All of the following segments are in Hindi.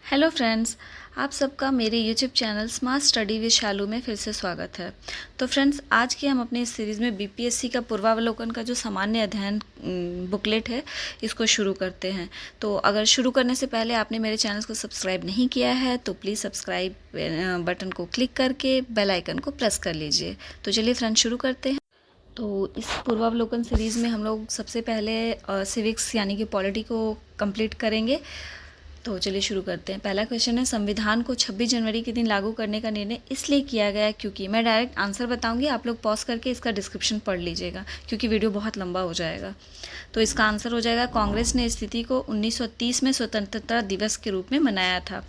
हेलो फ्रेंड्स, आप सबका मेरे YouTube channel smart study with Shalu में फिर से स्वागत है। तो फ्रेंड्स, आज की हम अपनी इस सीरीज़ में बीपीएससी का पूर्वावलोकन का जो सामान्य अध्ययन बुकलेट है, इसको शुरू करते हैं। तो अगर शुरू करने से पहले आपने मेरे चैनल को सब्सक्राइब नहीं किया है तो प्लीज़ सब्सक्राइब बटन को क्लिक करके बेल आइकन को प्रेस कर लीजिए। तो चलिए फ्रेंड्स, शुरू करते हैं। तो इस पूर्वावलोकन सीरीज़ में हम लोग सबसे पहले सिविक्स यानी कि पॉलिटी को कंप्लीट करेंगे। तो चलिए शुरू करते हैं। पहला क्वेश्चन है, संविधान को 26 जनवरी के दिन लागू करने का निर्णय इसलिए किया गया क्योंकि। मैं डायरेक्ट आंसर बताऊंगी, आप लोग पॉज करके इसका डिस्क्रिप्शन पढ़ लीजिएगा क्योंकि वीडियो बहुत लंबा हो जाएगा। तो इसका आंसर हो जाएगा, कांग्रेस ने स्थिति को 1930 में स्वतंत्रता दिवस के रूप में मनाया था।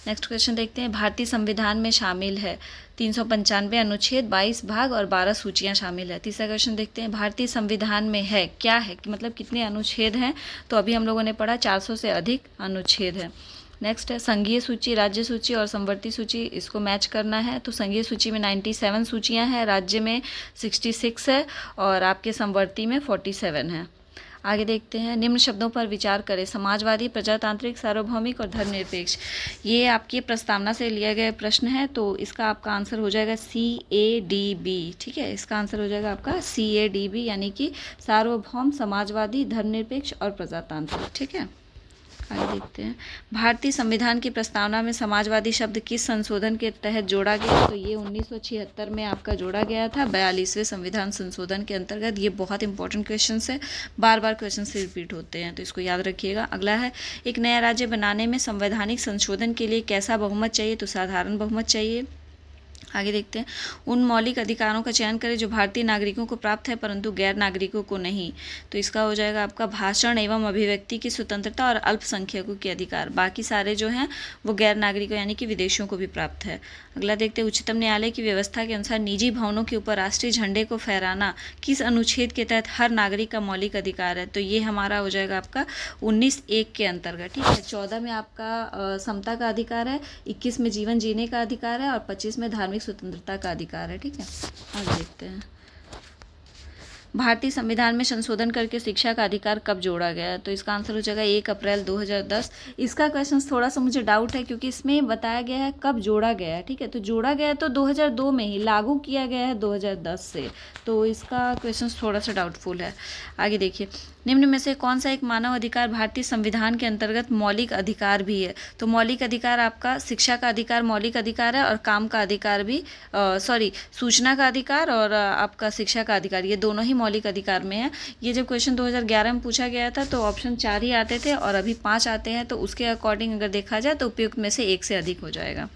नेक्स्ट क्वेश्चन देखते हैं, भारतीय संविधान में शामिल है 395 अनुच्छेद, 22 भाग और 12 सूचियां शामिल है। तीसरा क्वेश्चन देखते हैं, भारतीय संविधान में है क्या है कि मतलब कितने अनुच्छेद हैं। तो अभी हम लोगों ने पढ़ा 400 से अधिक अनुच्छेद है। नेक्स्ट है, संघीय सूची, राज्य सूची और संवर्ती सूची, इसको मैच करना है। तो संघीय सूची में 97 सूचियां हैं, राज्य में 66 है और आपके संवर्ती में 47 है। आगे देखते हैं, निम्न शब्दों पर विचार करें, समाजवादी, प्रजातांत्रिक, सार्वभौमिक और धर्मनिरपेक्ष। ये आपकी प्रस्तावना से लिया गया प्रश्न है, तो इसका आपका आंसर हो जाएगा CADB। ठीक है, इसका आंसर हो जाएगा आपका CADB, यानी कि सार्वभौम, समाजवादी, धर्मनिरपेक्ष और प्रजातांत्रिक। ठीक है, आगे देखते हैं, भारतीय संविधान की प्रस्तावना में समाजवादी शब्द किस संशोधन के तहत जोड़ा गया। तो ये 1976 में आपका जोड़ा गया था, 42वें संविधान संशोधन के अंतर्गत। ये बहुत इंपॉर्टेंट क्वेश्चन है, बार बार क्वेश्चन से रिपीट होते हैं, तो इसको याद रखिएगा। अगला है, एक नया राज्य बनाने में संवैधानिक संशोधन के लिए कैसा बहुमत चाहिए। तो साधारण बहुमत चाहिए। आगे देखते हैं, उन मौलिक अधिकारों का चयन करें जो भारतीय नागरिकों को प्राप्त है परंतु गैर नागरिकों को नहीं। तो इसका हो जाएगा आपका भाषण एवं अभिव्यक्ति की स्वतंत्रता और अल्पसंख्यकों के अधिकार। बाकी सारे जो हैं वो गैर नागरिकों यानी कि विदेशियों को भी प्राप्त है। अगला देखते हैं, उच्चतम न्यायालय की व्यवस्था के अनुसार निजी भवनों के ऊपर राष्ट्रीय झंडे को फहराना किस अनुच्छेद के तहत हर नागरिक का मौलिक अधिकार है। तो ये हमारा हो जाएगा आपका 19(1) के अंतर्गत। ठीक है, 14 में आपका समता का अधिकार है, 21 में जीवन जीने का अधिकार है और 25 में धार्मिक स्वतंत्रता का अधिकार है। ठीक है, आगे देखते हैं, भारतीय संविधान में संशोधन करके शिक्षा का अधिकार कब जोड़ा गया। तो इसका आंसर हो जाएगा 1 अप्रैल 2010। इसका क्वेश्चन थोड़ा सा मुझे डाउट है क्योंकि इसमें बताया गया है कब जोड़ा गया है। ठीक है, तो जोड़ा गया तो 2002 में ही, लागू किया गया है 2010 से, तो इसका क्वेश्चन थोड़ा सा डाउटफुल है। आगे देखिए, निम्न में से कौन सा एक मानव अधिकार भारतीय संविधान के अंतर्गत मौलिक अधिकार भी है। तो मौलिक अधिकार आपका शिक्षा का अधिकार मौलिक अधिकार है और काम का अधिकार भी, सूचना का अधिकार और आपका शिक्षा का अधिकार, ये दोनों ही मौलिक अधिकार में है। ये जब क्वेश्चन 2011 में पूछा गया था तो ऑप्शन 4 ही आते थे और अभी 5 आते हैं, तो उसके अकॉर्डिंग अगर देखा जाए तो उपयुक्त में से 1 से अधिक हो जाएगा।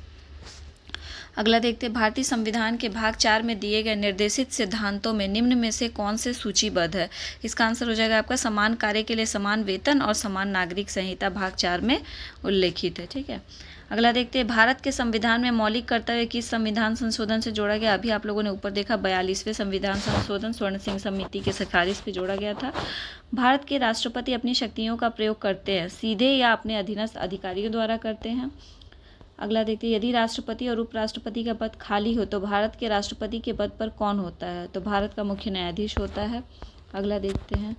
अगला देखते हैं, भारतीय संविधान के भाग 4 में दिए गए निर्देशित सिद्धांतों में निम्न में से कौन से सूचीबद्ध है। इसका आंसर हो जाएगा आपका समान कार्य के लिए समान वेतन और समान नागरिक संहिता भाग 4 में उल्लेखित है। ठीक है, अगला देखते हैं, भारत के संविधान में मौलिक कर्तव्य किस संविधान संशोधन से जोड़ा गया। अभी आप लोगों ने ऊपर देखा 42वें संविधान संशोधन स्वर्ण सिंह समिति की सिफारिश पे जोड़ा गया था। भारत के राष्ट्रपति अपनी शक्तियों का प्रयोग करते हैं सीधे या अपने अधीनस्थ अधिकारियों द्वारा करते हैं। अगला देखते हैं, यदि राष्ट्रपति और उपराष्ट्रपति का पद खाली हो तो भारत के राष्ट्रपति के पद पर कौन होता है। तो भारत का मुख्य न्यायाधीश होता है। अगला देखते हैं,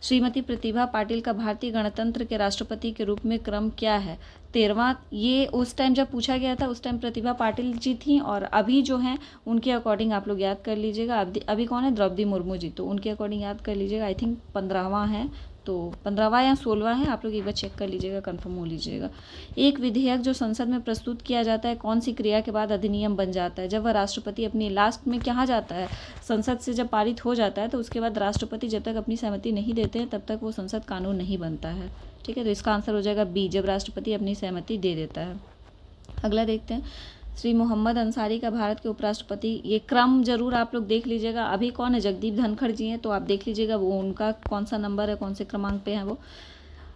श्रीमती प्रतिभा पाटिल का भारतीय गणतंत्र के राष्ट्रपति के रूप में क्रम क्या है। 13वां। ये उस टाइम जब पूछा गया था उस टाइम प्रतिभा पाटिल जी थी और अभी जो हैं उनके अकॉर्डिंग आप लोग याद कर लीजिएगा। अभी कौन है, द्रौपदी मुर्मू जी, तो उनके अकॉर्डिंग याद कर लीजिएगा। आई थिंक 15वां है, तो 15वां या 16वां है, आप लोग एक बार चेक कर लीजिएगा, कंफर्म हो लीजिएगा। एक विधेयक जो संसद में प्रस्तुत किया जाता है कौन सी क्रिया के बाद अधिनियम बन जाता है। जब वह राष्ट्रपति अपनी लास्ट में कहाँ जाता है, संसद से जब पारित हो जाता है तो उसके बाद राष्ट्रपति जब तक अपनी सहमति नहीं देते हैं तब तक वो संसद कानून नहीं बनता है। ठीक है, तो इसका आंसर हो जाएगा B, जब राष्ट्रपति अपनी सहमति दे देता है। अगला देखते हैं, श्री मोहम्मद अंसारी का भारत के उपराष्ट्रपति, ये क्रम जरूर आप लोग देख लीजिएगा। अभी कौन है, जगदीप धनखड़ जी हैं, तो आप देख लीजिएगा वो उनका कौन सा नंबर है, कौन से क्रमांक पे है वो।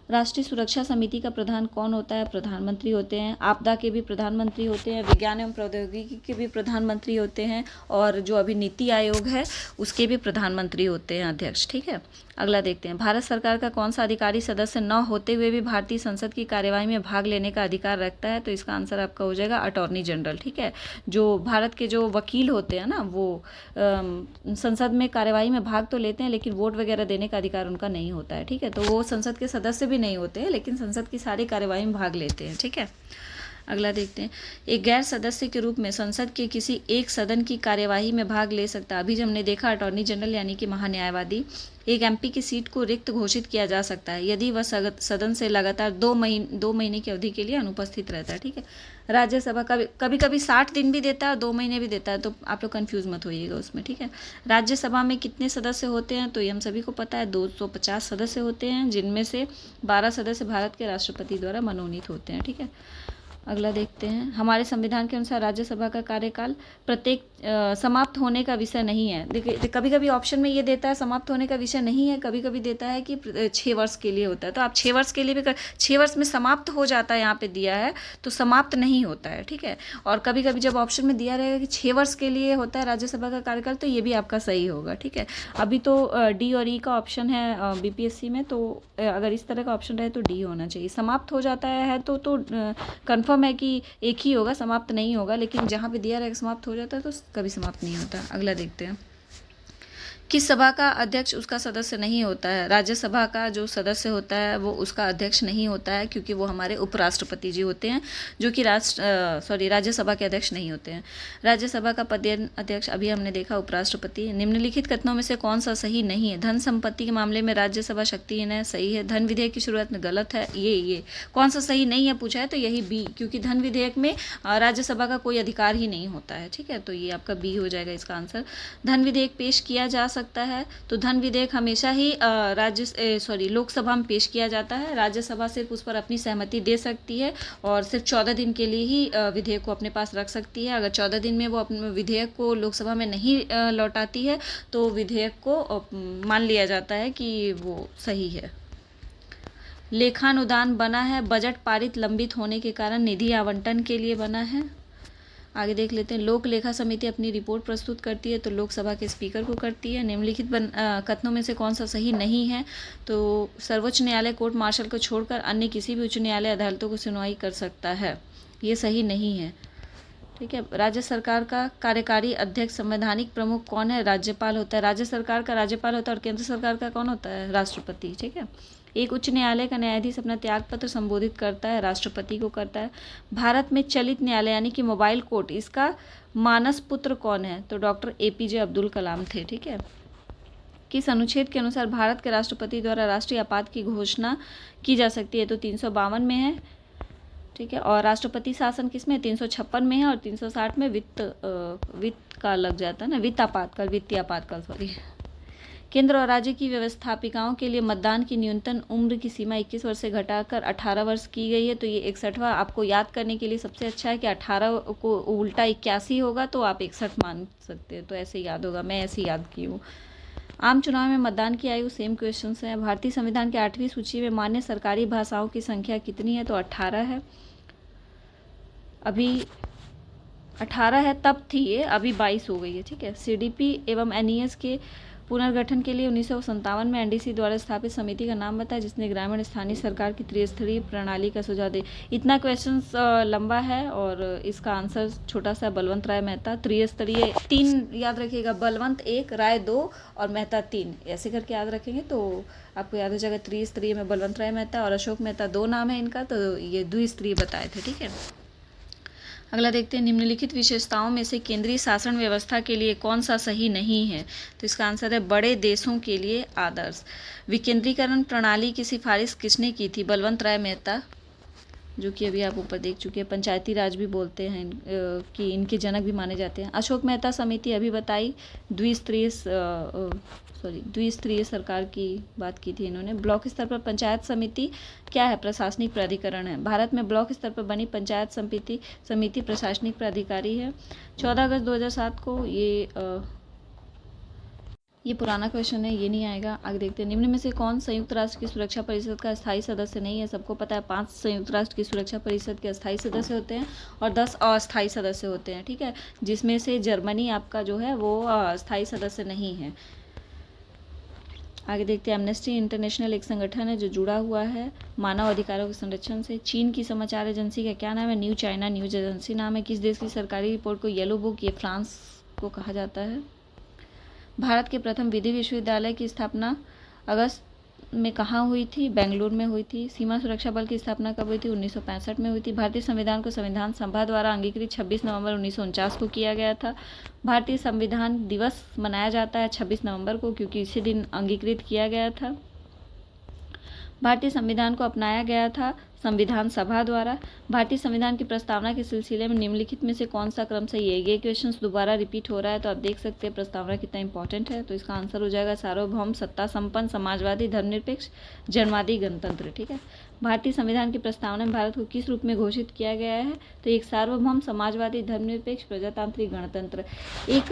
राष्ट्रीय सुरक्षा समिति का प्रधान कौन होता है, प्रधानमंत्री होते हैं। आपदा के भी प्रधानमंत्री होते हैं, विज्ञान एवं प्रौद्योगिकी के भी प्रधानमंत्री होते हैं और जो अभी नीति आयोग है उसके भी प्रधानमंत्री होते हैं अध्यक्ष। ठीक है, अगला देखते हैं, भारत सरकार का कौन सा अधिकारी सदस्य न होते हुए भी भारतीय संसद की कार्यवाही में भाग लेने का अधिकार रखता है। तो इसका आंसर आपका हो जाएगा अटॉर्नी जनरल। ठीक है, जो भारत के जो वकील होते हैं ना वो संसद में कार्यवाही में भाग तो लेते हैं लेकिन वोट वगैरह देने का अधिकार उनका नहीं होता है। ठीक है, तो वो संसद के सदस्य भी भी नहीं होते हैं, लेकिन संसद की सारी कार्यवाही में भाग लेते हैं। ठीक है, अगला देखते हैं। एक गैर सदस्य के रूप में संसद के किसी एक सदन की कार्यवाही में भाग ले सकता है। अभी जो हमने देखा, अटॉर्नी जनरल यानी कि महान्यायवादी, एक एमपी की सीट को रिक्त घोषित किया जा सकता है यदि वह सदन से लगातार 2 महीने की अवधि के लिए अनुपस्थित रहता है। ठीक है, राज्यसभा का कभी कभी 60 दिन भी देता है और 2 महीने भी देता है, तो आप लोग कंफ्यूज मत होइएगा उसमें। ठीक है, राज्यसभा में कितने सदस्य होते हैं, तो ये हम सभी को पता है, 250 सदस्य होते हैं, जिनमें से 12 सदस्य भारत के राष्ट्रपति द्वारा मनोनीत होते हैं। ठीक है, अगला देखते हैं। हमारे संविधान के अनुसार राज्यसभा का कार्यकाल प्रत्येक समाप्त होने का विषय नहीं है। देखिए, कभी कभी ऑप्शन में ये देता है समाप्त होने का विषय नहीं है, कभी कभी देता है कि 6 वर्ष के लिए होता है। तो आप 6 वर्ष के लिए भी 6 वर्ष में समाप्त हो जाता है, यहाँ पे दिया है, तो समाप्त नहीं होता है। ठीक है, और कभी कभी जब ऑप्शन में दिया रहेगा कि 6 वर्ष के लिए होता है राज्यसभा का कार्यकाल, तो ये भी आपका सही होगा। ठीक है, अभी तो डी और ई का ऑप्शन है बीपीएससी में, तो अगर इस तरह का ऑप्शन रहे तो डी होना चाहिए। समाप्त हो जाता है तो कन्फर्म है कि एक ही होगा, समाप्त नहीं होगा, लेकिन जहाँ पे दिया रहेगा समाप्त हो जाता है तो कभी समाप्त नहीं होता। अगला देखते हैं। किस सभा का अध्यक्ष उसका सदस्य नहीं होता है? राज्यसभा का जो सदस्य होता है वो उसका अध्यक्ष नहीं होता है, क्योंकि वो हमारे उपराष्ट्रपति जी होते हैं, जो कि राज्यसभा के अध्यक्ष नहीं होते हैं। राज्यसभा का पदेन अध्यक्ष अभी हमने देखा उपराष्ट्रपति। निम्नलिखित कथनों में से कौन सा सही नहीं है? धन संपत्ति के मामले में राज्यसभा शक्तिहीन है, सही है। धन विधेयक की शुरुआत में गलत है, ये कौन सा सही नहीं है पूछा है, तो यही बी, क्योंकि धन विधेयक में राज्यसभा का कोई अधिकार ही नहीं होता है। ठीक है, तो ये आपका बी हो जाएगा इसका आंसर। धन विधेयक पेश किया जा सकता है, तो धन विधेयक हमेशा ही लोकसभा में पेश किया जाता है। राज्यसभा सिर्फ उस पर अपनी सहमति दे सकती है और सिर्फ 14 दिन के लिए ही विधेयक को अपने पास रख सकती है। अगर 14 दिन में वो अपने विधेयक को लोकसभा में नहीं लौटाती है तो विधेयक को मान लिया जाता है कि वो सही है। लेखानुदान बना है, बजट पारित लंबित होने के कारण निधि आवंटन के लिए बना है। आगे देख लेते हैं। लोक लेखा समिति अपनी रिपोर्ट प्रस्तुत करती है, तो लोकसभा के स्पीकर को करती है। निम्नलिखित कथनों में से कौन सा सही नहीं है? तो सर्वोच्च न्यायालय कोर्ट मार्शल को छोड़कर अन्य किसी भी उच्च न्यायालय अदालतों को सुनवाई कर सकता है, ये सही नहीं है। ठीक है, राज्य सरकार का कार्यकारी अध्यक्ष संवैधानिक प्रमुख कौन है? राज्यपाल होता है। राज्य सरकार का राज्यपाल होता है और केंद्र सरकार का कौन होता है? राष्ट्रपति। ठीक है, एक उच्च न्यायालय का न्यायाधीश अपना त्यागपत्र संबोधित करता है, राष्ट्रपति को करता है। भारत में चलित न्यायालय यानी कि मोबाइल कोर्ट, इसका मानस पुत्र कौन है? तो डॉक्टर एपीजे अब्दुल कलाम थे। ठीक है, किस अनुच्छेद के अनुसार भारत के राष्ट्रपति द्वारा राष्ट्रीय आपात की घोषणा की जा सकती है? तो 352 में है। ठीक है, और राष्ट्रपति शासन किस में? 356 में है, और 360 में वित्त का लग जाता है ना, वित्तीय आपातकाल सॉरी। केंद्र और राज्य की व्यवस्थापिकाओं के लिए मतदान की न्यूनतम उम्र की सीमा 21 वर्ष से घटाकर 18 वर्ष की गई है, तो ये 61वां आपको याद करने के लिए सबसे अच्छा है कि 18 को उल्टा 81 होगा तो आप 61 मान सकते हैं, तो ऐसे याद होगा, मैं ऐसे याद की हूँ। आम चुनाव में मतदान की आयु, सेम क्वेश्चन है। भारतीय संविधान की 8वीं सूची में मान्य सरकारी भाषाओं की संख्या कितनी है? तो 18 है। अभी 18 है, तब थी ये, अभी 22 हो गई है। ठीक है, सीडीपी एवं एनईएस के पुनर्गठन के लिए 1957 में एनडीसी द्वारा स्थापित समिति का नाम बताया, जिसने ग्रामीण स्थानीय सरकार की त्रिस्तरीय प्रणाली का सुझाव दे। इतना क्वेश्चन लंबा है और इसका आंसर छोटा सा, बलवंत राय मेहता। त्रिस्तरीय 3 याद रखिएगा, बलवंत 1, राय 2 और मेहता 3, ऐसे करके याद रखेंगे तो आपको याद हो जाएगा। त्रिस्तरीय में बलवंत राय मेहता और अशोक मेहता 2 नाम है इनका, तो ये द्विस्तरीय बताए थे। ठीक है, अगला देखते हैं। निम्नलिखित विशेषताओं में से केंद्रीय शासन व्यवस्था के लिए कौन सा सही नहीं है? तो इसका आंसर है बड़े देशों के लिए आदर्श। विकेंद्रीकरण प्रणाली की सिफारिश किसने की थी? बलवंत राय मेहता, जो कि अभी आप ऊपर देख चुके हैं। पंचायती राज भी बोलते हैं कि इनके जनक भी माने जाते हैं। अशोक मेहता समिति अभी बताई, द्विस्तरीय सरकार की बात की थी इन्होंने। ब्लॉक स्तर पर पंचायत समिति क्या है? प्रशासनिक प्राधिकरण है। भारत में ब्लॉक स्तर पर बनी पंचायत समिति प्रशासनिक प्राधिकारी है। 14 अगस्त 2007 को ये पुराना क्वेश्चन है, ये नहीं आएगा। आगे देखते हैं। निम्न में से कौन संयुक्त राष्ट्र की सुरक्षा परिषद का स्थायी सदस्य नहीं है? सबको पता है 5 संयुक्त राष्ट्र की सुरक्षा परिषद के स्थायी सदस्य होते हैं और 10 अस्थायी सदस्य होते हैं। ठीक है, जिसमें से जर्मनी आपका जो है वो स्थायी सदस्य नहीं है। आगे देखते हैं। एमनेस्टी इंटरनेशनल एक संगठन है जो जुड़ा हुआ है मानव अधिकारों के संरक्षण से। चीन की समाचार एजेंसी का क्या नाम है? न्यू चाइना न्यूज एजेंसी नाम है। किस देश की सरकारी रिपोर्ट को येलो बुक? ये फ्रांस को कहा जाता है। भारत के प्रथम विधि विश्वविद्यालय की स्थापना अगस्त में कहाँ हुई थी? बेंगलुरु में हुई थी। सीमा सुरक्षा बल की स्थापना कब हुई थी? 1965 में हुई थी। भारतीय संविधान को संविधान सभा द्वारा अंगीकृत 26 नवंबर 1949 को किया गया था। भारतीय संविधान दिवस मनाया जाता है 26 नवंबर को, क्योंकि इसी दिन अंगीकृत किया गया था। भारतीय संविधान को अपनाया गया था संविधान सभा द्वारा। भारतीय संविधान की प्रस्तावना के सिलसिले में निम्नलिखित में से कौन सा क्रम सही है? ये क्वेश्चन दोबारा रिपीट हो रहा है, तो आप देख सकते हैं प्रस्तावना कितना इंपॉर्टेंट है। तो इसका आंसर हो जाएगा सार्वभौम, सत्ता संपन्न, समाजवादी, धर्मनिरपेक्ष, जनवादी, गणतंत्र। ठीक है। भारतीय संविधान की प्रस्तावना में भारत को किस रूप में घोषित किया गया है? तो एक सार्वभौम, समाजवादी, धर्मनिरपेक्ष, प्रजातांत्रिक, गणतंत्र। एक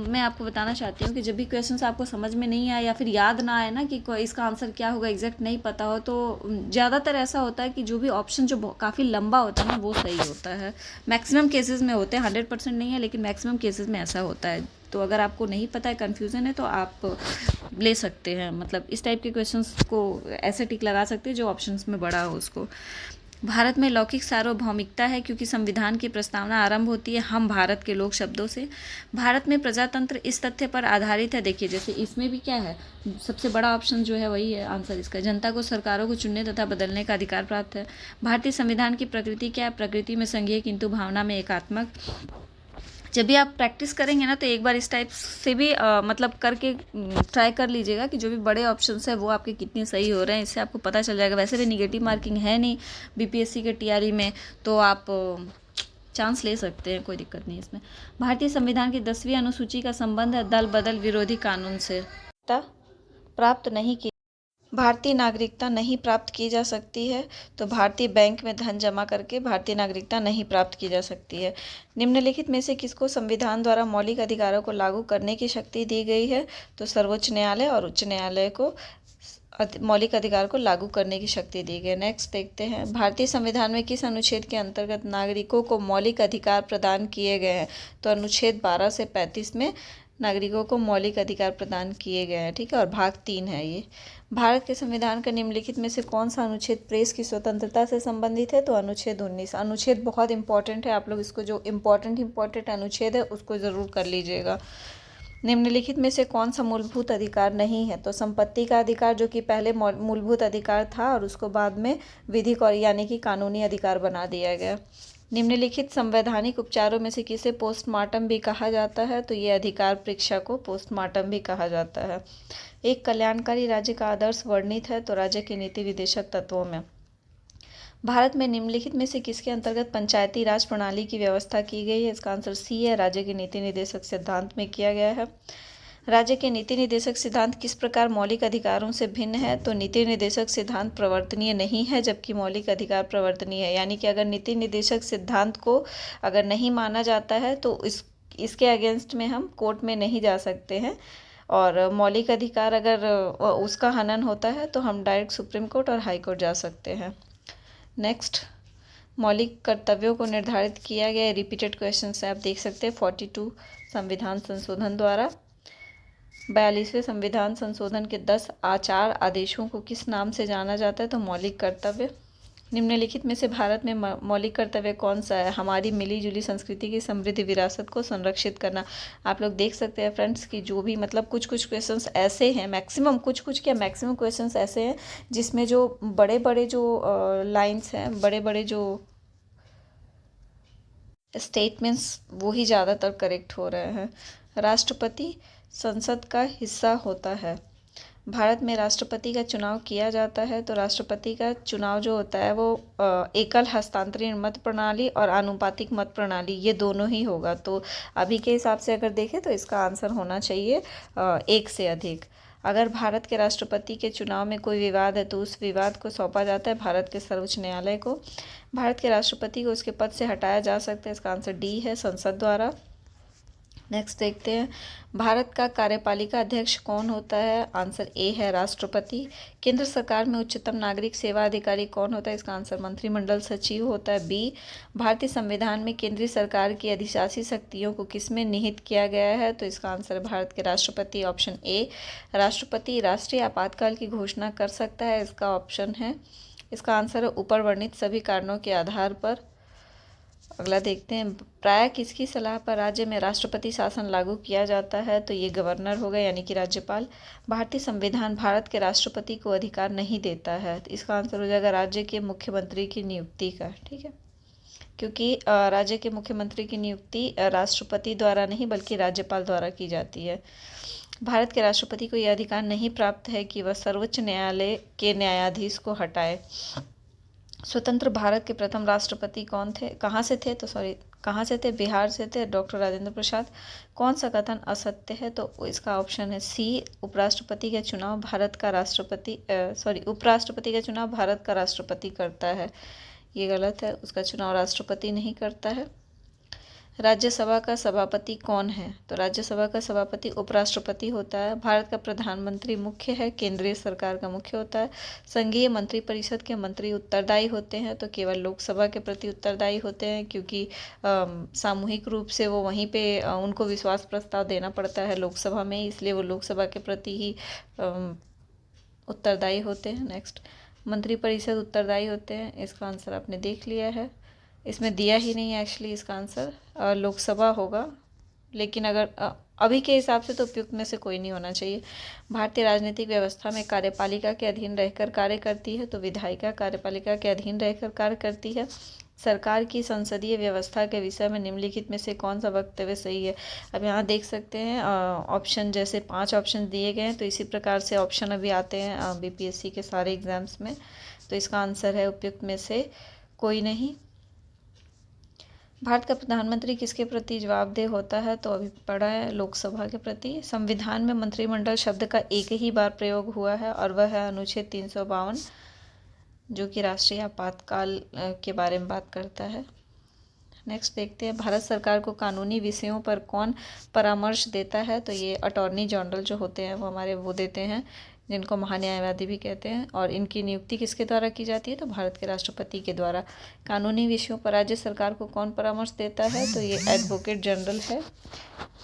मैं आपको बताना चाहती हूँ कि जब भी क्वेश्चन आपको समझ में नहीं आए या फिर याद ना आए ना कि इसका आंसर क्या होगा, एग्जैक्ट नहीं पता हो, तो ज़्यादातर ऐसा होता है कि जो भी ऑप्शन जो काफ़ी लंबा होता है ना, वो सही होता है। मैक्सिमम केसेस में होते हैं, 100% नहीं है, लेकिन मैक्सिमम केसेस में ऐसा होता है। तो अगर आपको नहीं पता है, कन्फ्यूज़न है, तो आप ले सकते हैं, मतलब इस टाइप के क्वेश्चंस को ऐसे टिक लगा सकते हैं जो ऑप्शंस में बड़ा हो उसको। भारत में लौकिक सार्वभौमिकता है क्योंकि संविधान की प्रस्तावना आरंभ होती है हम भारत के लोग शब्दों से। भारत में प्रजातंत्र इस तथ्य पर आधारित है, देखिए जैसे इसमें भी क्या है, सबसे बड़ा ऑप्शन जो है वही है आंसर इसका, जनता को सरकारों को चुनने तथा बदलने का अधिकार प्राप्त है। भारतीय संविधान की प्रकृति क्या है? प्रकृति में संघीय किंतु भावना में एकात्मक। जब भी आप प्रैक्टिस करेंगे ना, तो एक बार इस टाइप से भी मतलब करके ट्राई कर लीजिएगा कि जो भी बड़े ऑप्शंस है वो आपके कितने सही हो रहे हैं, इससे आपको पता चल जाएगा। वैसे भी निगेटिव मार्किंग है नहीं बीपीएससी के टीआरई में, तो आप चांस ले सकते हैं, कोई दिक्कत नहीं इसमें। भारतीय संविधान की 10वीं अनुसूची का संबंध है दल बदल विरोधी कानून से। प्राप्त नहीं की भारतीय नागरिकता नहीं प्राप्त की जा सकती है, तो भारतीय बैंक में धन जमा करके भारतीय नागरिकता नहीं प्राप्त की जा सकती है। निम्नलिखित में से किसको संविधान द्वारा मौलिक अधिकारों को लागू करने की शक्ति दी गई है? तो सर्वोच्च न्यायालय और उच्च न्यायालय को मौलिक अधिकार को लागू करने की शक्ति दी गई। नेक्स्ट देखते हैं, भारतीय संविधान में किस अनुच्छेद के अंतर्गत नागरिकों को मौलिक अधिकार प्रदान किए गए हैं? तो अनुच्छेद 12 से 35 में नागरिकों को मौलिक अधिकार प्रदान किए गए हैं। ठीक है, और भाग 3 है ये। भारत के संविधान का निम्नलिखित में से कौन सा अनुच्छेद प्रेस की स्वतंत्रता से संबंधित है? तो अनुच्छेद 19। अनुच्छेद बहुत इंपॉर्टेंट है, आप लोग इसको जो इम्पोर्टेंट अनुच्छेद है उसको ज़रूर कर लीजिएगा। निम्नलिखित में से कौन सा मूलभूत अधिकार नहीं है? तो संपत्ति का अधिकार, जो कि पहले मूलभूत अधिकार था और उसको बाद में विधिक और यानी कि कानूनी अधिकार बना दिया गया। निम्नलिखित संवैधानिक उपचारों में से किसे पोस्टमार्टम भी कहा जाता है? तो ये अधिकार परीक्षा को पोस्टमार्टम भी कहा जाता है। एक कल्याणकारी राज्य का आदर्श वर्णित है, तो राज्य के नीति निर्देशक तत्वों में। भारत में निम्नलिखित में से किसके अंतर्गत पंचायती राज प्रणाली की व्यवस्था की गई है? इसका आंसर सी है, राज्य के नीति निर्देशक सिद्धांत में किया गया है। राज्य के नीति निर्देशक सिद्धांत किस प्रकार मौलिक अधिकारों से भिन्न है? तो नीति निर्देशक सिद्धांत प्रवर्तनीय नहीं है, जबकि मौलिक अधिकार प्रवर्तनीय है। यानी कि अगर नीति निर्देशक सिद्धांत को अगर नहीं माना जाता है तो इसके अगेंस्ट में हम कोर्ट में नहीं जा सकते हैं, और मौलिक अधिकार अगर उसका हनन होता है तो हम डायरेक्ट सुप्रीम कोर्ट और हाई कोर्ट जा सकते हैं। नेक्स्ट, मौलिक कर्तव्यों को निर्धारित किया गया रिपीटेड क्वेश्चन है, आप देख सकते हैं 42 संविधान संशोधन द्वारा। 42वें संविधान संशोधन के 10 आचार आदेशों को किस नाम से जाना जाता है? तो मौलिक कर्तव्य। निम्नलिखित में से भारत में मौलिक कर्तव्य कौन सा है? हमारी मिली जुली संस्कृति की समृद्ध विरासत को संरक्षित करना। आप लोग देख सकते हैं फ्रेंड्स कि जो भी मतलब कुछ क्वेश्चंस ऐसे हैं, मैक्सिमम मैक्सिमम क्वेश्चंस ऐसे हैं जिसमें जो बड़े बड़े जो लाइन्स हैं, बड़े बड़े जो स्टेटमेंट्स, वो ही ज़्यादातर करेक्ट हो रहे हैं। राष्ट्रपति संसद का हिस्सा होता है। भारत में राष्ट्रपति का चुनाव किया जाता है, तो राष्ट्रपति का चुनाव जो होता है वो एकल हस्तांतरण मत प्रणाली और आनुपातिक मत प्रणाली, ये दोनों ही होगा। तो अभी के हिसाब से अगर देखें तो इसका आंसर होना चाहिए 1 से अधिक। अगर भारत के राष्ट्रपति के चुनाव में कोई विवाद है तो उस विवाद को सौंपा जाता है भारत के सर्वोच्च न्यायालय को। भारत के राष्ट्रपति को उसके पद से हटाया जा सकता है, इसका आंसर डी है, संसद द्वारा। नेक्स्ट देखते हैं, भारत का कार्यपालिका अध्यक्ष कौन होता है? आंसर ए है, राष्ट्रपति। केंद्र सरकार में उच्चतम नागरिक सेवा अधिकारी कौन होता है? इसका आंसर मंत्रिमंडल सचिव होता है, बी। भारतीय संविधान में केंद्रीय सरकार की अधिशासी शक्तियों को किसमें निहित किया गया है? तो इसका आंसर है भारत के राष्ट्रपति, ऑप्शन ए। राष्ट्रपति राष्ट्रीय आपातकाल की घोषणा कर सकता है, इसका ऑप्शन है, इसका आंसर है ऊपर वर्णित सभी कारणों के आधार पर अगला देखते हैं, प्राय किसकी सलाह पर राज्य में राष्ट्रपति शासन लागू किया जाता है? तो ये गवर्नर होगा यानी कि राज्यपाल। भारतीय संविधान भारत के राष्ट्रपति को अधिकार नहीं देता है, तो इसका आंसर हो जाएगा राज्य के मुख्यमंत्री की नियुक्ति का। ठीक है, क्योंकि राज्य के मुख्यमंत्री की नियुक्ति राष्ट्रपति द्वारा नहीं बल्कि राज्यपाल द्वारा की जाती है। भारत के राष्ट्रपति को यह अधिकार नहीं प्राप्त है कि वह सर्वोच्च न्यायालय के न्यायाधीश को हटाए। स्वतंत्र भारत के प्रथम राष्ट्रपति कौन थे? कहाँ से थे? बिहार से थे, डॉक्टर राजेंद्र प्रसाद। कौन सा कथन असत्य है? तो इसका ऑप्शन है सी, उपराष्ट्रपति का चुनाव भारत का राष्ट्रपति करता है। ये गलत है, उसका चुनाव राष्ट्रपति नहीं करता है। राज्यसभा का सभापति कौन है? तो राज्यसभा का सभापति उपराष्ट्रपति होता है। भारत का प्रधानमंत्री मुख्य है, केंद्रीय सरकार का मुख्य होता है। संघीय मंत्रिपरिषद के मंत्री उत्तरदायी होते हैं, तो केवल लोकसभा के प्रति उत्तरदायी होते हैं, क्योंकि सामूहिक रूप से वो वहीं पे उनको विश्वास प्रस्ताव देना पड़ता है लोकसभा में, इसलिए वो लोकसभा के प्रति ही उत्तरदायी होते हैं। नेक्स्ट, मंत्रिपरिषद उत्तरदायी होते हैं, इसका आंसर आपने देख लिया है। इसमें दिया ही नहीं है एक्चुअली, इसका आंसर लोकसभा होगा, लेकिन अगर अभी के हिसाब से तो उपयुक्त में से कोई नहीं होना चाहिए। भारतीय राजनीतिक व्यवस्था में कार्यपालिका के अधीन रहकर कार्य करती है, तो विधायिका कार्यपालिका के अधीन रहकर कार्य करती है। सरकार की संसदीय व्यवस्था के विषय में निम्नलिखित में से कौन सा वक्तव्य सही है? अब यहाँ देख सकते हैं ऑप्शन, जैसे 5 ऑप्शन दिए गए हैं, तो इसी प्रकार से ऑप्शन अभी आते हैं बीपीएससी के सारे एग्जाम्स में, तो इसका आंसर है उपयुक्त में से कोई नहीं। भारत का प्रधानमंत्री किसके प्रति जवाबदेह होता है? तो अभी पढ़ा है, लोकसभा के प्रति। संविधान में मंत्रिमंडल शब्द का एक ही बार प्रयोग हुआ है और वह है अनुच्छेद 352, जो कि राष्ट्रीय आपातकाल के बारे में बात करता है। नेक्स्ट देखते हैं, भारत सरकार को कानूनी विषयों पर कौन परामर्श देता है? तो ये अटॉर्नी जनरल जो होते हैं वो देते हैं, जिनको महान्यायवादी भी कहते हैं, और इनकी नियुक्ति किसके द्वारा की जाती है? तो भारत के राष्ट्रपति के द्वारा। कानूनी विषयों पर राज्य सरकार को कौन परामर्श देता है? तो ये एडवोकेट जनरल है।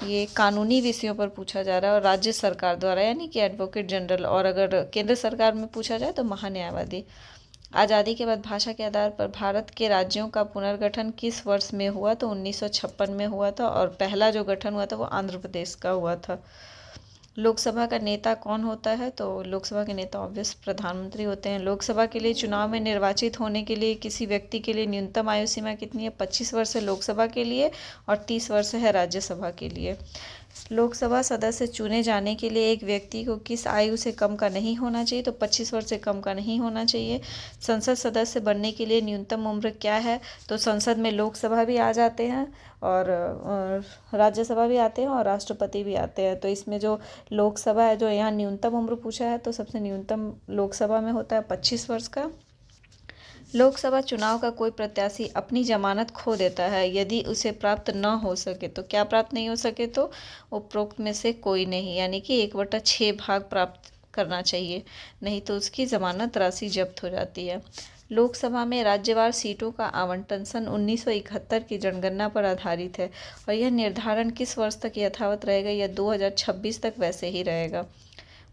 ये कानूनी विषयों पर पूछा जा रहा है और राज्य सरकार द्वारा, यानी कि एडवोकेट जनरल, और अगर केंद्र सरकार में पूछा जाए तो महान्यायवादी। आज़ादी के बाद भाषा के आधार पर भारत के राज्यों का पुनर्गठन किस वर्ष में हुआ? तो 1956 में हुआ था, और पहला जो गठन हुआ था वो आंध्र प्रदेश का हुआ था। लोकसभा का नेता कौन होता है? तो लोकसभा के नेता ऑब्वियस प्रधानमंत्री होते हैं। लोकसभा के लिए चुनाव में निर्वाचित होने के लिए किसी व्यक्ति के लिए न्यूनतम आयु सीमा कितनी है? 25 वर्ष है लोकसभा के लिए और 30 वर्ष है राज्यसभा के लिए। लोकसभा सदस्य चुने जाने के लिए एक व्यक्ति को किस आयु से कम का नहीं होना चाहिए? तो 25 वर्ष से कम का नहीं होना चाहिए। संसद सदस्य बनने के लिए न्यूनतम उम्र क्या है? तो संसद में लोकसभा भी आ जाते हैं और राज्यसभा भी आते हैं और राष्ट्रपति भी आते हैं। तो इसमें जो लोकसभा है, जो यहाँ न्यूनतम उम्र पूछा है, तो सबसे न्यूनतम लोकसभा में होता है 25 वर्ष का। लोकसभा चुनाव का कोई प्रत्याशी अपनी जमानत खो देता है यदि उसे प्राप्त न हो सके, तो क्या प्राप्त नहीं हो सके? तो उपरोक्त में से कोई नहीं, यानी कि 1/6 भाग प्राप्त करना चाहिए, नहीं तो उसकी जमानत राशि जब्त हो जाती है। लोकसभा में राज्यवार सीटों का आवंटन सन 1971 की जनगणना पर आधारित है और यह निर्धारण किस वर्ष तक यथावत रहेगा? यह 2026 तक वैसे ही रहेगा।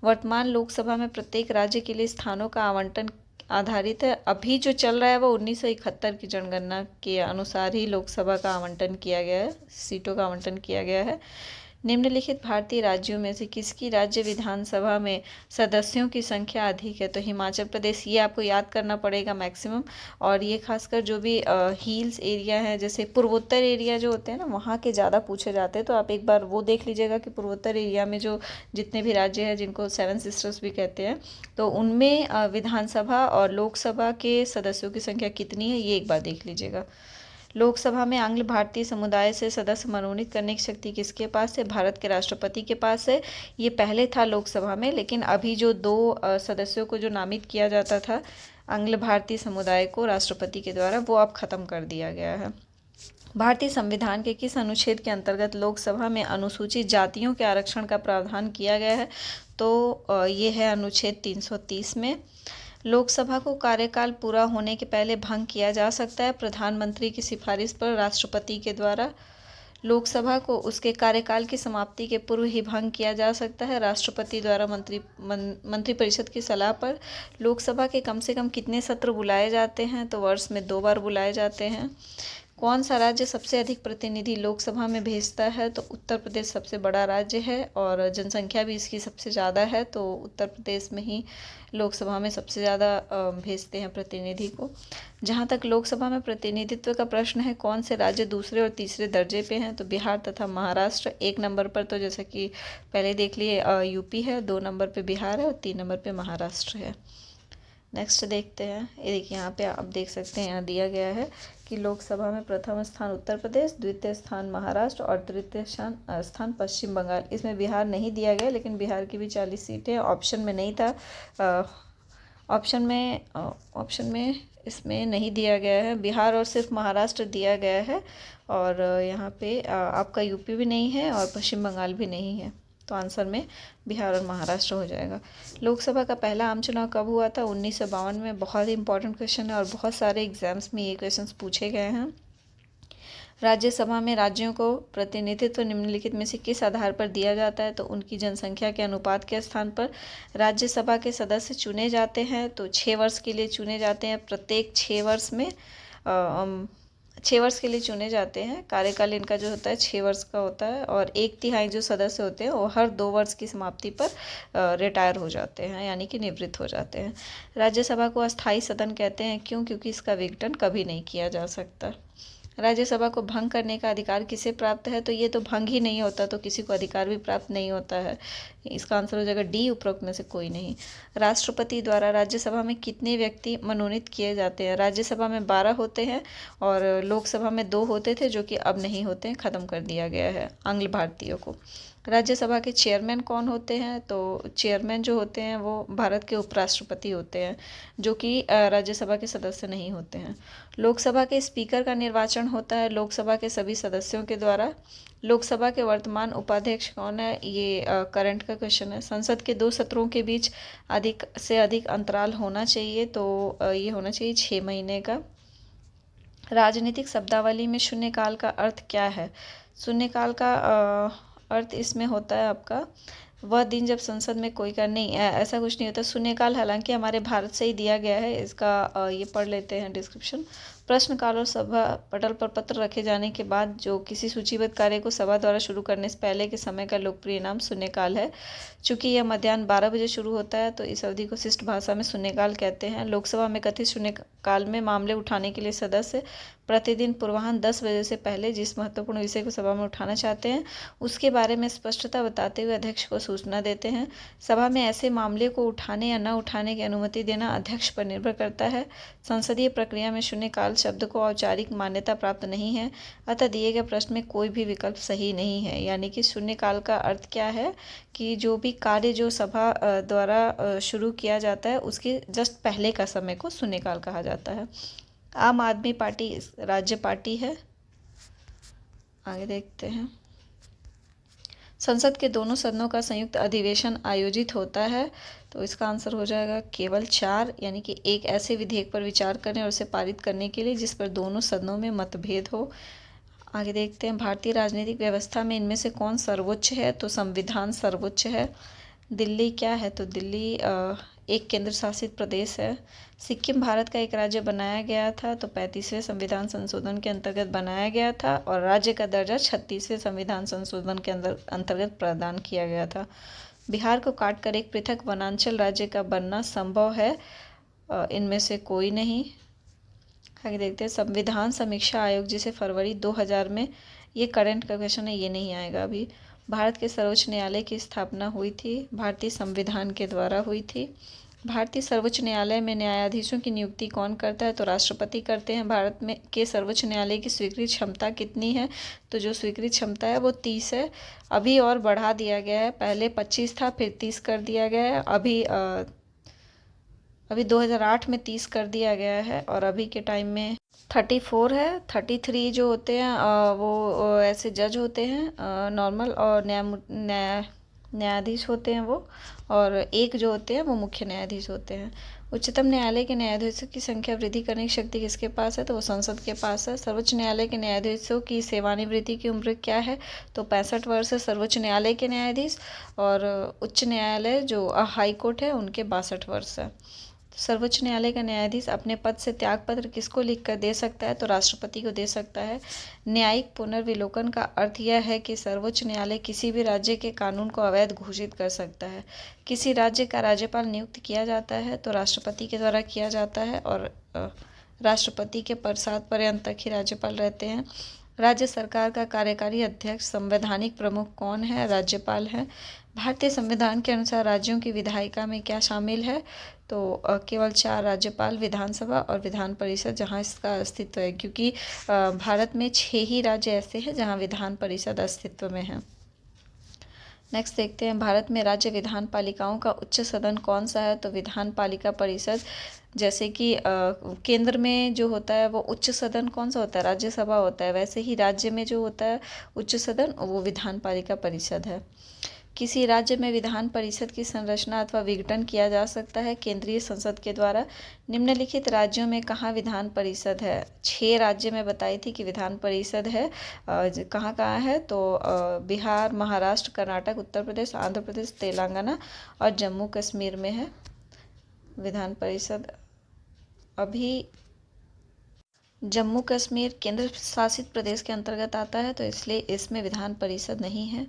वर्तमान लोकसभा में प्रत्येक राज्य के लिए स्थानों का आवंटन आधारित है। अभी जो चल रहा है वो 1971 की जनगणना के अनुसार ही लोकसभा का आवंटन किया गया है, सीटों का आवंटन किया गया है। निम्नलिखित भारतीय राज्यों में से किसकी राज्य विधानसभा में सदस्यों की संख्या अधिक है? तो हिमाचल प्रदेश, ये आपको याद करना पड़ेगा मैक्सिमम। और ये खासकर जो भी हिल्स एरिया है, जैसे पूर्वोत्तर एरिया जो होते हैं ना, वहाँ के ज़्यादा पूछे जाते हैं। तो आप एक बार वो देख लीजिएगा कि पूर्वोत्तर एरिया में जो जितने भी राज्य हैं, जिनको 7 सिस्टर्स भी कहते हैं, तो उनमें विधानसभा और लोकसभा के सदस्यों की संख्या कितनी है, ये एक बार देख लीजिएगा। लोकसभा में आंग्ल भारतीय समुदाय से सदस्य मनोनीत करने की शक्ति किसके पास है? भारत के राष्ट्रपति के पास है। ये पहले था लोकसभा में, लेकिन अभी जो 2 सदस्यों को जो नामित किया जाता था आंग्ल भारतीय समुदाय को राष्ट्रपति के द्वारा, वो अब खत्म कर दिया गया है। भारतीय संविधान के किस अनुच्छेद के अंतर्गत लोकसभा में अनुसूचित जातियों के आरक्षण का प्रावधान किया गया है? तो ये है अनुच्छेद 330 में। लोकसभा को कार्यकाल पूरा होने के पहले भंग किया जा सकता है प्रधानमंत्री की सिफारिश पर राष्ट्रपति के द्वारा। लोकसभा को उसके कार्यकाल की समाप्ति के पूर्व ही भंग किया जा सकता है राष्ट्रपति द्वारा मंत्रिपरिषद की सलाह पर। लोकसभा के कम से कम कितने सत्र बुलाए जाते हैं? तो वर्ष में 2 बार बुलाए जाते हैं। कौन सा राज्य सबसे अधिक प्रतिनिधि लोकसभा में भेजता है? तो उत्तर प्रदेश सबसे बड़ा राज्य है और जनसंख्या भी इसकी सबसे ज़्यादा है, तो उत्तर प्रदेश में ही लोकसभा में सबसे ज़्यादा भेजते हैं प्रतिनिधि को। जहाँ तक लोकसभा में प्रतिनिधित्व का प्रश्न है, कौन से राज्य दूसरे और तीसरे दर्जे पे हैं? तो बिहार तथा महाराष्ट्र। 1 नंबर पर तो जैसे कि पहले देख लिए यूपी है, 2 नंबर पे बिहार है और 3 नंबर पे महाराष्ट्र है। नेक्स्ट देखते हैं। ये देखिए यहाँ पे आप देख सकते हैं, यहाँ दिया गया है कि लोकसभा में प्रथम स्थान उत्तर प्रदेश, द्वितीय स्थान महाराष्ट्र और तृतीय स्थान पश्चिम बंगाल। इसमें बिहार नहीं दिया गया, लेकिन बिहार की भी 40 सीटें ऑप्शन में नहीं था। ऑप्शन में इसमें नहीं दिया गया है, बिहार और सिर्फ महाराष्ट्र दिया गया है। और यहाँ पे आपका यूपी भी नहीं है और पश्चिम बंगाल भी नहीं है, तो आंसर में बिहार और महाराष्ट्र हो जाएगा। लोकसभा का पहला आम चुनाव कब हुआ था? 1952 में। बहुत ही इंपॉर्टेंट क्वेश्चन है और बहुत सारे एग्जाम्स में ये क्वेश्चंस पूछे गए हैं। राज्यसभा में राज्यों को प्रतिनिधित्व निम्नलिखित में से किस आधार पर दिया जाता है? तो उनकी जनसंख्या के अनुपात के स्थान पर। राज्यसभा के सदस्य चुने जाते हैं, तो 6 वर्ष के लिए चुने जाते हैं। प्रत्येक 6 वर्ष में 6 वर्ष के लिए चुने जाते हैं। कार्यकाल इनका जो होता है 6 वर्ष का होता है और 1/3 जो सदस्य होते हैं वो हर 2 वर्ष की समाप्ति पर रिटायर हो जाते हैं, यानी कि निवृत्त हो जाते हैं। राज्यसभा को अस्थायी सदन कहते हैं, क्यों? क्योंकि इसका विघटन कभी नहीं किया जा सकता। राज्यसभा को भंग करने का अधिकार किसे प्राप्त है? तो ये तो भंग ही नहीं होता, तो किसी को अधिकार भी प्राप्त नहीं होता है। इसका आंसर हो जाएगा डी, उपरोक्त में से कोई नहीं। राष्ट्रपति द्वारा राज्यसभा में कितने व्यक्ति मनोनीत किए जाते हैं? राज्यसभा में 12 होते हैं और लोकसभा में 2 होते थे, जो कि अब नहीं होते हैं, ख़त्म कर दिया गया है आंग्ल भारतीयों को। राज्यसभा के चेयरमैन कौन होते हैं? तो चेयरमैन जो होते हैं वो भारत के उपराष्ट्रपति होते हैं, जो कि राज्यसभा के सदस्य नहीं होते हैं। लोकसभा के स्पीकर का निर्वाचन होता है लोकसभा के सभी सदस्यों के द्वारा। लोकसभा के वर्तमान उपाध्यक्ष कौन है? ये करंट का क्वेश्चन है। संसद के 2 सत्रों के बीच अधिक से अधिक अंतराल होना चाहिए, तो ये होना चाहिए 6 महीने का। राजनीतिक शब्दावली में शून्यकाल का अर्थ क्या है? शून्यकाल का अर्थ इसमें होता है आपका वह दिन जब संसद में कोई कर नहीं, ऐसा कुछ नहीं होता। शून्यकाल हालांकि हमारे भारत से ही दिया गया है, इसका ये पढ़ लेते हैं डिस्क्रिप्शन। प्रश्नकाल और सभा पटल पर पत्र रखे जाने के बाद जो किसी सूचीबद्ध कार्य को सभा द्वारा शुरू करने से पहले के समय का लोकप्रिय नाम शून्यकाल है। चूंकि यह मध्याह्न 12 बजे शुरू होता है, तो इस अवधि को शिष्ट भाषा में शून्यकाल कहते हैं। लोकसभा में कथित शून्यकाल में मामले उठाने के लिए सदस्य प्रतिदिन पूर्वाह्न 10 बजे से पहले जिस महत्वपूर्ण विषय को सभा में उठाना चाहते हैं उसके बारे में स्पष्टता बताते हुए अध्यक्ष को सूचना देते हैं। सभा में ऐसे मामले को उठाने या न उठाने की अनुमति देना अध्यक्ष पर निर्भर करता है। संसदीय प्रक्रिया में शून्यकाल शब्द को औपचारिक मान्यता प्राप्त नहीं है, अतः दिए गए प्रश्न में कोई भी विकल्प सही नहीं है। यानी कि शून्यकाल का अर्थ क्या है कि जो भी कार्य जो सभा द्वारा शुरू किया जाता है उसके जस्ट पहले का समय को शून्यकाल कहा जाता है। आम आदमी पार्टी राज्य पार्टी है। आगे देखते हैं। संसद के दोनों सदनों का संयुक्त अधिवेशन आयोजित होता है, तो इसका आंसर हो जाएगा केवल 4, यानी कि एक ऐसे विधेयक पर विचार करने और उसे पारित करने के लिए जिस पर दोनों सदनों में मतभेद हो। आगे देखते हैं। भारतीय राजनीतिक व्यवस्था में इनमें से कौन सर्वोच्च है? तो संविधान सर्वोच्च है। दिल्ली क्या है? तो दिल्ली एक केंद्र शासित प्रदेश है। सिक्किम भारत का एक राज्य बनाया गया था, तो 35वें संविधान संशोधन के अंतर्गत बनाया गया था और राज्य का दर्जा 36वें संविधान संशोधन के अंतर्गत प्रदान किया गया था। बिहार को काटकर एक पृथक वनांचल राज्य का बनना संभव है? इनमें से कोई नहीं। आगे देखते हैं। संविधान समीक्षा आयोग जिसे फरवरी 2000 में, ये करंट का क्वेश्चन है, ये नहीं आएगा अभी। भारत के सर्वोच्च न्यायालय की स्थापना हुई थी भारतीय संविधान के द्वारा हुई थी। भारतीय सर्वोच्च न्यायालय में न्यायाधीशों की नियुक्ति कौन करता है? तो राष्ट्रपति करते हैं। भारत में के सर्वोच्च न्यायालय की स्वीकृत क्षमता कितनी है? तो जो स्वीकृत क्षमता है वो 30 है। अभी और बढ़ा दिया गया है, पहले 25 था फिर 30 कर दिया गया है। अभी 2008 में 30 कर दिया गया है और अभी के टाइम में 34 है। 33 जो होते हैं वो ऐसे जज होते हैं नॉर्मल, और न्यायाधीश होते हैं वो, और एक जो होते हैं वो मुख्य न्यायाधीश होते हैं। उच्चतम न्यायालय के न्यायाधीशों की संख्या वृद्धि करने की शक्ति किसके पास है? तो वो संसद के पास है। सर्वोच्च न्यायालय के न्यायाधीशों की सेवानिवृत्ति की उम्र क्या है? तो 65 वर्ष है सर्वोच्च न्यायालय के न्यायाधीश, और उच्च न्यायालय जो हाई कोर्ट है उनके 62 वर्ष है। सर्वोच्च न्यायालय का न्यायाधीश अपने पद से त्यागपत्र किसको लिखकर दे सकता है? तो राष्ट्रपति को दे सकता है। न्यायिक पुनर्विलोकन का अर्थ यह है कि सर्वोच्च न्यायालय किसी भी राज्य के कानून को अवैध घोषित कर सकता है। किसी राज्य का राज्यपाल नियुक्त किया जाता है तो राष्ट्रपति के द्वारा किया जाता है और राष्ट्रपति के प्रसाद पर्यंत तक ही राज्यपाल रहते हैं। राज्य सरकार का कार्यकारी अध्यक्ष संवैधानिक प्रमुख कौन है? राज्यपाल है। भारतीय संविधान के अनुसार राज्यों की विधायिका में क्या शामिल है? तो केवल 4 राज्यपाल, विधानसभा और विधान परिषद जहां इसका अस्तित्व है, क्योंकि भारत में 6 ही राज्य ऐसे हैं जहां विधान परिषद अस्तित्व में है। नेक्स्ट देखते हैं, भारत में राज्य विधान पालिकाओं का उच्च सदन कौन सा है? तो विधान पालिका परिषद। जैसे कि केंद्र में जो होता है वो उच्च सदन कौन सा होता है? राज्यसभा होता है। वैसे ही राज्य में जो होता है उच्च सदन वो विधान पालिका परिषद है। किसी राज्य में विधान परिषद की संरचना अथवा विघटन किया जा सकता है केंद्रीय संसद के द्वारा। निम्नलिखित राज्यों में कहाँ विधान परिषद है? 6 राज्य में बताई थी कि विधान परिषद है। कहाँ कहाँ है? तो बिहार, महाराष्ट्र, कर्नाटक, उत्तर प्रदेश, आंध्र प्रदेश, तेलंगाना और जम्मू कश्मीर में है विधान परिषद। अभी जम्मू कश्मीर केंद्र शासित प्रदेश के अंतर्गत आता है तो इसलिए इसमें विधान परिषद नहीं है।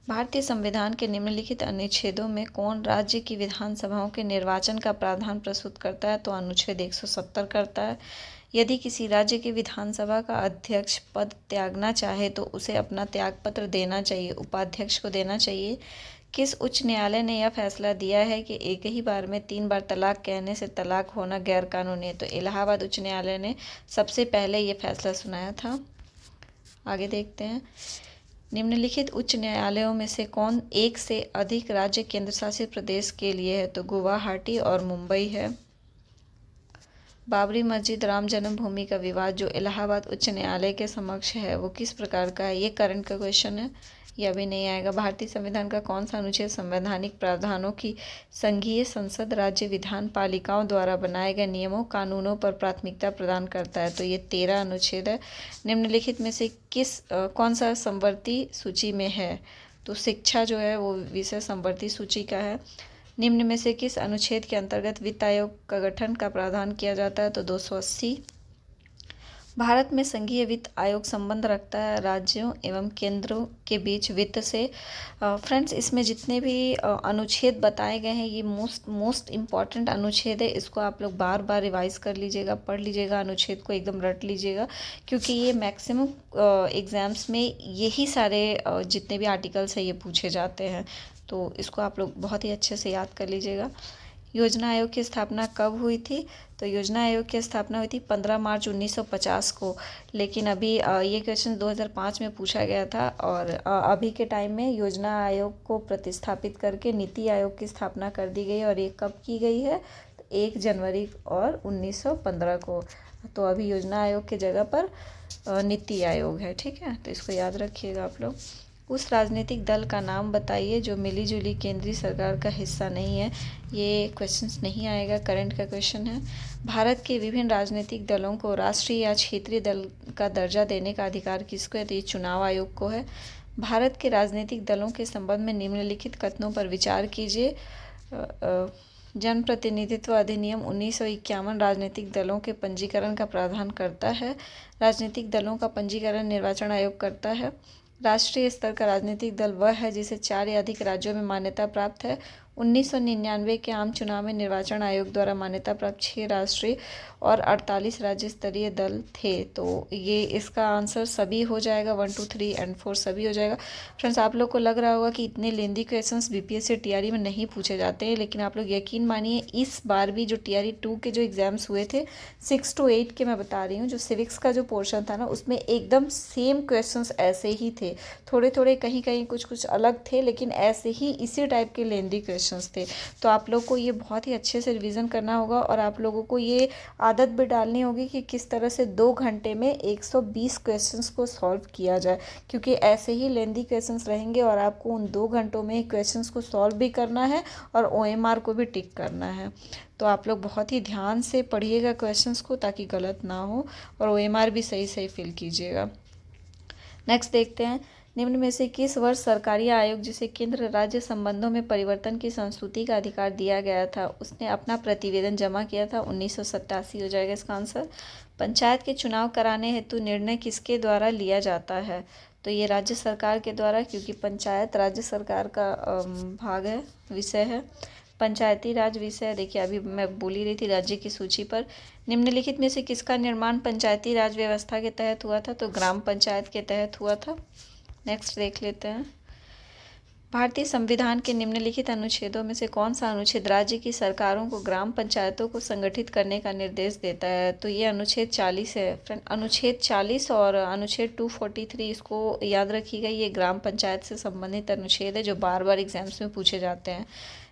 भारतीय संविधान के निम्नलिखित अनुच्छेदों में कौन राज्य की विधानसभाओं के निर्वाचन का प्रावधान प्रस्तुत करता है? तो अनुच्छेद 170 करता है। यदि किसी राज्य की विधानसभा का अध्यक्ष पद त्यागना चाहे तो उसे अपना त्यागपत्र देना चाहिए, उपाध्यक्ष को देना चाहिए। किस उच्च न्यायालय ने यह फैसला दिया है कि एक ही बार में 3 बार तलाक कहने से तलाक होना गैरकानूनी है? तो इलाहाबाद उच्च न्यायालय ने सबसे पहले ये फैसला सुनाया था। आगे देखते हैं, निम्नलिखित उच्च न्यायालयों में से कौन एक से अधिक राज्य केंद्र शासित प्रदेश के लिए है? तो गुवाहाटी और मुंबई है। बाबरी मस्जिद राम जन्मभूमि का विवाद जो इलाहाबाद उच्च न्यायालय के समक्ष है वो किस प्रकार का है? ये करंट का क्वेश्चन है, यह भी नहीं आएगा। भारतीय संविधान का कौन सा अनुच्छेद संवैधानिक प्रावधानों की संघीय संसद राज्य विधान पालिकाओं द्वारा बनाए गए नियमों कानूनों पर प्राथमिकता प्रदान करता है? तो ये 13 अनुच्छेद है। निम्नलिखित में से कौन सा समवर्ती सूची में है? तो शिक्षा जो है वो विषय समवर्ती सूची का है। निम्न में से किस अनुच्छेद के अंतर्गत वित्त आयोग का गठन का प्रावधान किया जाता है? तो 280। भारत में संघीय वित्त आयोग संबंध रखता है राज्यों एवं केंद्रों के बीच वित्त से। फ्रेंड्स, इसमें जितने भी अनुच्छेद बताए गए हैं ये मोस्ट इम्पॉर्टेंट अनुच्छेद है। इसको आप लोग बार बार रिवाइज कर लीजिएगा, पढ़ लीजिएगा, अनुच्छेद को एकदम रट लीजिएगा, क्योंकि ये मैक्सिमम एग्ज़ाम्स में यही सारे जितने भी आर्टिकल्स हैं ये पूछे जाते हैं। तो इसको आप लोग बहुत ही अच्छे से याद कर लीजिएगा। योजना आयोग की स्थापना कब हुई थी? तो योजना आयोग की स्थापना हुई थी 15 मार्च 1950 को। लेकिन अभी ये क्वेश्चन 2005 में पूछा गया था और अभी के टाइम में योजना आयोग को प्रतिस्थापित करके नीति आयोग की स्थापना कर दी गई। और ये कब की गई है? तो 1 जनवरी और 1915 को। तो अभी योजना आयोग की जगह पर नीति आयोग है। ठीक है, तो इसको याद रखिएगा आप लोग। उस राजनीतिक दल का नाम बताइए जो मिलीजुली केंद्रीय सरकार का हिस्सा नहीं है। ये क्वेश्चंस नहीं आएगा, करंट का क्वेश्चन है। भारत के विभिन्न राजनीतिक दलों को राष्ट्रीय या क्षेत्रीय दल का दर्जा देने का अधिकार किसको है? तो ये चुनाव आयोग को है। भारत के राजनीतिक दलों के संबंध में निम्नलिखित कथनों पर विचार कीजिए। जनप्रतिनिधित्व अधिनियम 1951 राजनीतिक दलों के पंजीकरण का प्रावधान करता है। राजनीतिक दलों का पंजीकरण निर्वाचन आयोग करता है। राष्ट्रीय स्तर का राजनीतिक दल वह है जिसे 4 या अधिक राज्यों में मान्यता प्राप्त है। 1999 के आम चुनाव में निर्वाचन आयोग द्वारा मान्यता प्राप्त 6 राष्ट्रीय और 48 राज्य स्तरीय दल थे। तो ये इसका आंसर सभी हो जाएगा, 1, 2, 3 एंड 4 सभी हो जाएगा। फ्रेंड्स, आप लोग को लग रहा होगा कि इतने लेंदी क्वेश्चंस बीपीएससी टीआरई में नहीं पूछे जाते हैं, लेकिन आप लोग यकीन मानिए इस बार भी जो टीआरई 2 के जो एग्जाम्स हुए थे 6 to 8 के, मैं बता रही हूँ, जो सिविक्स का जो पोर्शन था ना उसमें एकदम सेम क्वेश्चंस ऐसे ही थे। थोड़े थोड़े कहीं कहीं कुछ कुछ अलग थे, लेकिन ऐसे ही इसी टाइप के लेंदी क्वेश्चंस थे। तो आप लोग को ये बहुत ही अच्छे से रिवीजन करना होगा और आप लोगों को ये आदत भी डालनी होगी कि किस तरह से 2 घंटे में 120 क्वेश्चंस को सॉल्व किया जाए, क्योंकि ऐसे ही लेंदी क्वेश्चंस रहेंगे और आपको उन 2 घंटों में ही क्वेश्चंस को सॉल्व भी करना है और ओएमआर को भी टिक करना है। तो आप लोग बहुत ही ध्यान से पढ़िएगा क्वेश्चंस को ताकि गलत ना हो और ओएमआर भी सही सही फिल कीजिएगा। नेक्स्ट देखते हैं, निम्न में से किस वर्ष सरकारी आयोग जिसे केंद्र राज्य संबंधों में परिवर्तन की संस्तुति का अधिकार दिया गया था, उसने अपना प्रतिवेदन जमा किया था? 1987 हो जाएगा इसका आंसर। पंचायत के चुनाव कराने हेतु निर्णय किसके द्वारा लिया जाता है? तो ये राज्य सरकार के द्वारा, क्योंकि पंचायत राज्य सरकार का भाग है, विषय है। पंचायती राज विषय, देखिए अभी मैं बोल ही रही थी राज्य की सूची पर। निम्नलिखित में से किसका निर्माण पंचायती राज व्यवस्था के तहत हुआ था? तो ग्राम पंचायत के तहत हुआ था। नेक्स्ट देख लेते हैं। भारतीय संविधान के निम्नलिखित अनुच्छेदों में से कौन सा अनुच्छेद राज्य की सरकारों को ग्राम पंचायतों को संगठित करने का निर्देश देता है? तो ये अनुच्छेद 40 है फ्रेंड। अनुच्छेद 40 और अनुच्छेद 243, इसको याद रखिएगा। ये ग्राम पंचायत से संबंधित अनुच्छेद है जो बार बार एग्जाम्स में पूछे जाते हैं।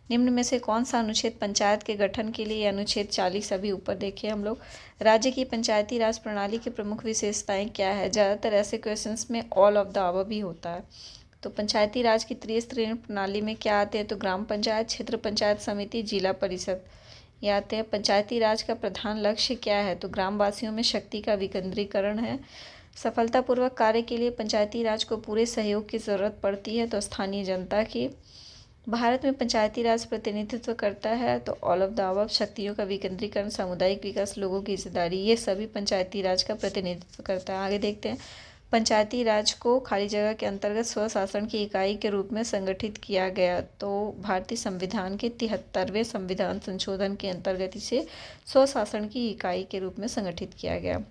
निम्न में से कौन सा अनुच्छेद पंचायत के गठन के लिए? अनुच्छेद 40। अभी ऊपर देखिए हम लोग। राज्य की पंचायती राज प्रणाली की प्रमुख विशेषताएं क्या है? ज़्यादातर ऐसे क्वेश्चंस में ऑल ऑफ द अबव भी होता है। तो पंचायती राज की त्रिस्तरीय प्रणाली में क्या आते हैं? तो ग्राम पंचायत, क्षेत्र पंचायत समिति, जिला परिषद, ये आते हैं। पंचायती राज का प्रधान लक्ष्य क्या है? तो ग्रामवासियों में शक्ति का विकेंद्रीकरण है। सफलतापूर्वक कार्य के लिए पंचायती राज को पूरे सहयोग की ज़रूरत पड़ती है, तो स्थानीय जनता की। भारत में पंचायती राज प्रतिनिधित्व करता है? तो ऑल ऑफ द अबव। शक्तियों का विकेंद्रीकरण, सामुदायिक विकास, लोगों की हिस्सेदारी, ये सभी पंचायती राज का प्रतिनिधित्व करता है। आगे देखते हैं। पंचायती राज को खाली जगह के अंतर्गत स्वशासन की इकाई के रूप में संगठित किया गया। तो भारतीय संविधान के 73वें संविधान संशोधन के अंतर्गत इसे स्वशासन की इकाई के रूप में संगठित किया गया।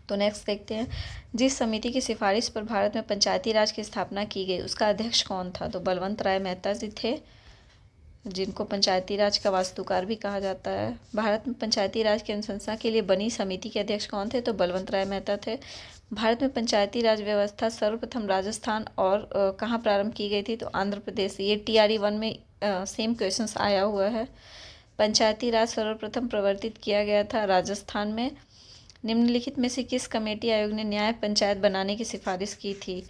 तो नेक्स्ट देखते हैं। जिस समिति की सिफारिश पर भारत में पंचायती राज की स्थापना की गई, उसका अध्यक्ष कौन था? तो बलवंत राय मेहता जी थे, जिनको पंचायती राज का वास्तुकार भी कहा जाता है। भारत में पंचायती राज की अनुशंसा के लिए बनी समिति के अध्यक्ष कौन थे? तो बलवंत राय मेहता थे। भारत में पंचायती राज व्यवस्था सर्वप्रथम राजस्थान और कहाँ प्रारंभ की गई थी? तो आंध्र प्रदेश। ये TRE 1 में सेम क्वेश्चंस आया हुआ है। पंचायती राज सर्वप्रथम प्रवर्तित किया गया था राजस्थान में। निम्नलिखित में से किस कमेटी आयोग ने न्याय पंचायत बनाने की सिफारिश की थी?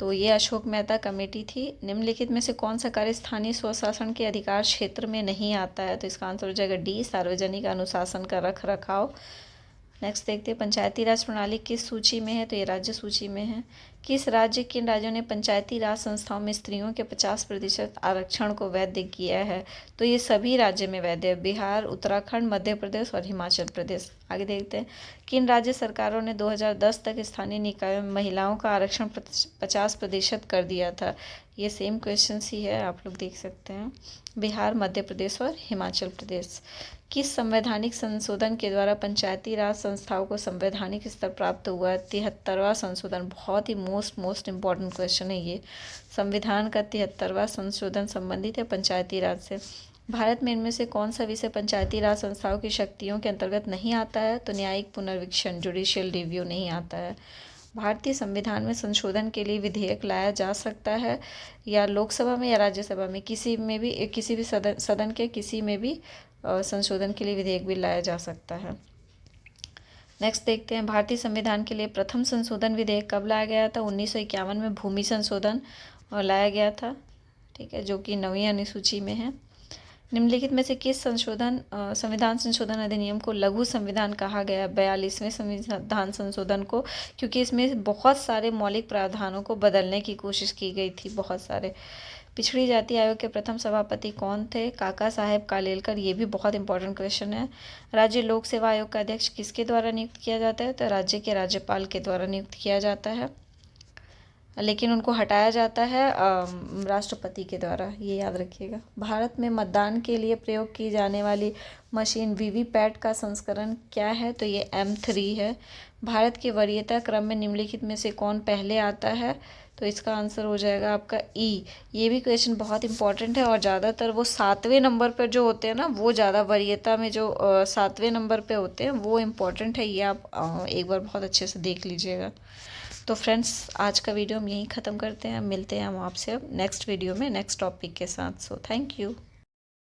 तो ये अशोक मेहता कमेटी थी। निम्नलिखित में से कौन सा कार्य स्थानीय स्वशासन के अधिकार क्षेत्र में नहीं आता है? तो इसका आंसर हो जाएगा D, सार्वजनिक अनुशासन का रख रखाव। नेक्स्ट देखते हैं। पंचायती राज प्रणाली किस सूची में है? तो ये राज्य सूची में है। किस राज्य, किन राज्यों ने पंचायती राज संस्थाओं में स्त्रियों के 50% आरक्षण को वैध किया है? तो ये सभी राज्य में वैध है। बिहार, उत्तराखंड, मध्य प्रदेश और हिमाचल प्रदेश। आगे देखते हैं। किन राज्य सरकारों ने 2010 तक स्थानीय निकायों में महिलाओं का आरक्षण 50% कर दिया था? ये सेम क्वेश्चन ही है, आप लोग देख सकते हैं। बिहार, मध्य प्रदेश और हिमाचल प्रदेश। किस संवैधानिक संशोधन के द्वारा पंचायती राज संस्थाओं को संवैधानिक स्तर प्राप्त हुआ? 73वां संशोधन। बहुत ही मोस्ट इम्पॉर्टेंट क्वेश्चन है ये। संविधान का 73वां संशोधन संबंधित है पंचायती राज से। भारत में इनमें से कौन सा विषय पंचायती राज संस्थाओं की शक्तियों के अंतर्गत नहीं आता है? तो न्यायिक पुनर्वीक्षण, जुडिशियल रिव्यू नहीं आता है। भारतीय संविधान में संशोधन के लिए विधेयक लाया जा सकता है या लोकसभा में या राज्यसभा में, किसी में भी, किसी भी सदन के किसी में भी संशोधन के लिए विधेयक भी लाया जा सकता है। नेक्स्ट देखते हैं। भारतीय संविधान के लिए प्रथम संशोधन विधेयक कब लाया गया था? 1951 में भूमि संशोधन लाया गया था, ठीक है, जो कि 9वीं अनुसूची में है। निम्नलिखित में से किस संविधान संशोधन अधिनियम को लघु संविधान कहा गया? 42वें संविधान संशोधन को, क्योंकि इसमें बहुत सारे मौलिक प्रावधानों को बदलने की कोशिश की गई थी, बहुत सारे। पिछड़ी जाति आयोग के प्रथम सभापति कौन थे? काका साहेब कालेलकर। ये भी बहुत इंपॉर्टेंट क्वेश्चन है। राज्य लोक सेवा आयोग का अध्यक्ष किसके द्वारा नियुक्त किया जाता है? तो राज्य के राज्यपाल के द्वारा नियुक्त किया जाता है, लेकिन उनको हटाया जाता है राष्ट्रपति के द्वारा, ये याद रखिएगा। भारत में मतदान के लिए प्रयोग की जाने वाली मशीन VVPAT का संस्करण क्या है? तो ये M3 है। भारत के वरीयता क्रम में निम्नलिखित में से कौन पहले आता है? तो इसका आंसर हो जाएगा आपका E। ये भी क्वेश्चन बहुत इंपॉर्टेंट है, और ज़्यादातर वो 7वें नंबर पर जो होते हैं ना, वो ज़्यादा वरीयता में जो 7वें नंबर पे होते हैं वो इम्पॉर्टेंट है। ये आप एक बार बहुत अच्छे से देख लीजिएगा। तो फ्रेंड्स, आज का वीडियो हम यहीं ख़त्म करते हैं। मिलते हैं हम आपसे अब नेक्स्ट वीडियो में नेक्स्ट टॉपिक के साथ। So thank you.